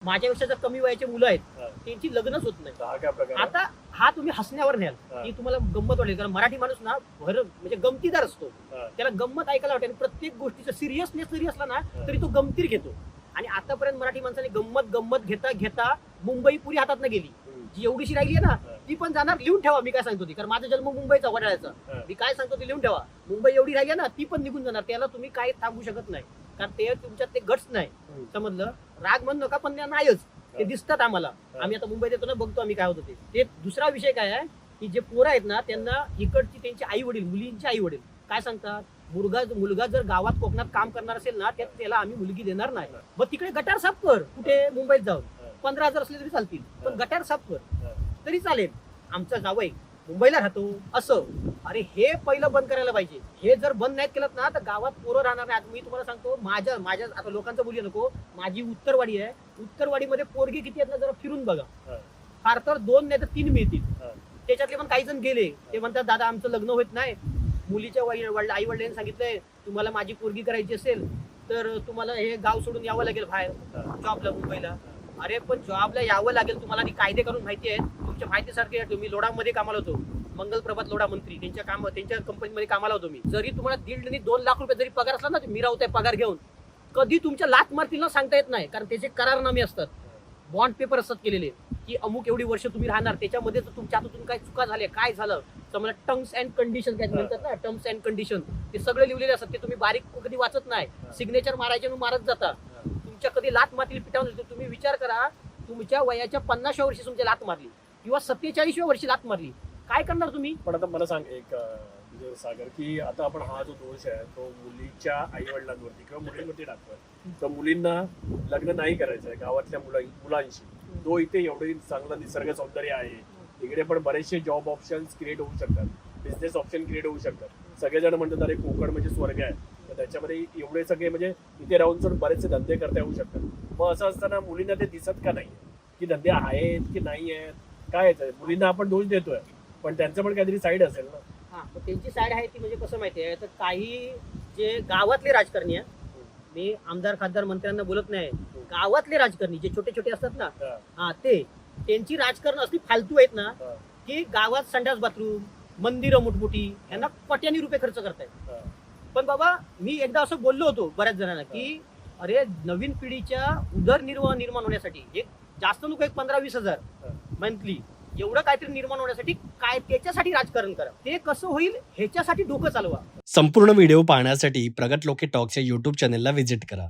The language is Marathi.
माझ्यापेक्षा जर कमी वयाचे मुलं आहेत त्यांची लग्नच होत नाही. आता हा तुम्ही हसण्यावर न्याल की तुम्हाला गंमत वाटेल, कारण मराठी माणूस ना म्हणजे गमतीदार असतो. त्याला गंमत ऐकायला वाटेल. प्रत्येक गोष्टीचा सिरियसनेस जरी असला ना तरी तो गमतीर घेतो. आणि आतापर्यंत मराठी माणसाने गंमत घेता घेता मुंबई पुरी हातात गेली. जी एवढीशी राहिली आहे ना ती पण जाणार. लिहून ठेवा मी काय सांगतो ती, कारण माझा जन्म मुंबईचा वडाळ्याचा. मी काय सांगतो ते लिहून ठेवा. मुंबई एवढी राहिली ना ती पण निघून जाणार. त्याला तुम्ही काय थांबू शकत नाही, कारण ते तुमच्यात ते गट्स नाही. समजलं? राग म्हणू नका, पण नाहीच ते दिसतात आम्हाला. आम्ही आता मुंबईत येतो ना, बघतो आम्ही काय होतं ते. दुसरा विषय काय आहे की जे पोरं आहेत ना त्यांना इकडची त्यांचे आई वडील, मुलींचे आई वडील काय सांगतात, मुलगा जर गावात कोकणात काम करणार असेल ना त्याला आम्ही मुलगी देणार नाही. मग तिकडे गटार साफ कर. कुठे? मुंबईत जाऊन 15,000 असले तरी चालतील, पण गटार साफ कर तरी चालेल. आमचा जावई मुंबईला राहतो असं. अरे हे पहिलं बंद करायला पाहिजे. हे जर बंद नाही केलं ना तर गावात पोरं राहणार नाही. मी तुम्हाला सांगतो, माझ्या आता लोकांचं बोलू नको, माझी उत्तरवाडी आहे. उत्तरवाडीमध्ये पोरगी किती आहेत ना जरा फिरून बघा. फार तर 2 नाही तर 3 मिळतील. त्याच्यातले पण काही जण गेले. ते म्हणतात दादा आमचं लग्न होत नाही. मुलीच्या आई वडिलांनी सांगितलंय तुम्हाला माझी पोरगी करायची असेल तर तुम्हाला हे गाव सोडून यावं लागेल बाहेर जॉबला मुंबईला. अरे पण जॉबला यावं लागेल तुम्हाला. आणि कायदे करून माहिती आहे तुमच्या माहितीसारखे. मी लोडामध्ये कामाला होतो, मंगलप्रभात लोढा मंत्री. त्यांच्या कंपनीमध्ये कामाला होतो मी. जरी तुम्हाला 1.5 आणि 2 लाख रुपये जरी पगार असला ना, मी राहतोय पगार घेऊन, कधी तुमच्या लात मारतील ना सांगता येत नाही. कारण त्याचे करारनामे असतात, बॉन्ड पेपर असतात केलेले की अमुक एवढी वर्ष तुम्ही राहणार. त्याच्यामध्ये तुमच्या हातून काय चुका झाल्या, काय झालं समजा, टर्म्स अँड कंडिशन काय म्हणतात ना, टर्म्स अँड कंडिशन ते सगळे लिहिलेले असतात. ते तुम्ही बारीक कधी वाचत नाही. सिग्नेचर मारायचे मारत जाता. तुमच्या कधी लात मारतील पिटावून. तुम्ही विचार करा, तुमच्या वयाच्या 50व्या वर्षी तुमच्या लात मारली किंवा 47व्या वर्षी लात मारली, काय करणार तुम्ही? पण आता मला सांग एक सागर, की आता आपण हा जो दोष आहे तो मुलीच्या आई वडिलांवरती किंवा मुलींवरती टाकतोय. तर मुलींना लग्न नाही करायचंय गावातल्या मुलांशी. तो इथे एवढे चांगलं निसर्ग सौंदर्य आहे, इकडे पण बरेचसे जॉब ऑप्शन्स क्रिएट होऊ शकतात, बिझनेस ऑप्शन क्रिएट होऊ शकतात. सगळेजण म्हणतात अरे कोकण म्हणजे स्वर्ग आहे, तर त्याच्यामध्ये एवढे सगळे म्हणजे इथे राहून बरेचसे धंदे करता येऊ शकतात. मग असं असताना मुलींना ते दिसत का नाही की धंदे आहेत की नाही आहेत? काय आहे? मुलींना आपण दोष देतोय, पण त्यांचं पण काहीतरी साईड असेल ना. हा, त्यांची साईड आहे ती म्हणजे कसं माहितीये, तर काही जे गावातले राजकारणी आहे, मी आमदार खासदार मंत्र्यांना बोलत नाही, गावातले राजकारणी जे छोटे छोटे असतात ना, हा त्यांची राजकारण असली फालतू आहेत ना की गावात संडास बाथरूम, मंदिरं मोठमोठी यांना कोट्यानी रुपये खर्च करतायत. पण बाबा मी एकदा असं बोललो होतो बऱ्याच जणांना की अरे नवीन पिढीच्या उदरनिर्वाह निर्माण होण्यासाठी एक जास्त नको, एक 15-20 हजार मंथली एवढं काहीतरी निर्माण होण्यासाठी काय त्याच्यासाठी राजकारण करा. ते कसं होईल ह्याच्यासाठी डोकं चालवा. संपूर्ण व्हिडिओ पाहण्यासाठी प्रगत लोके टॉक्सच्या YouTube चॅनेलला व्हिजिट करा.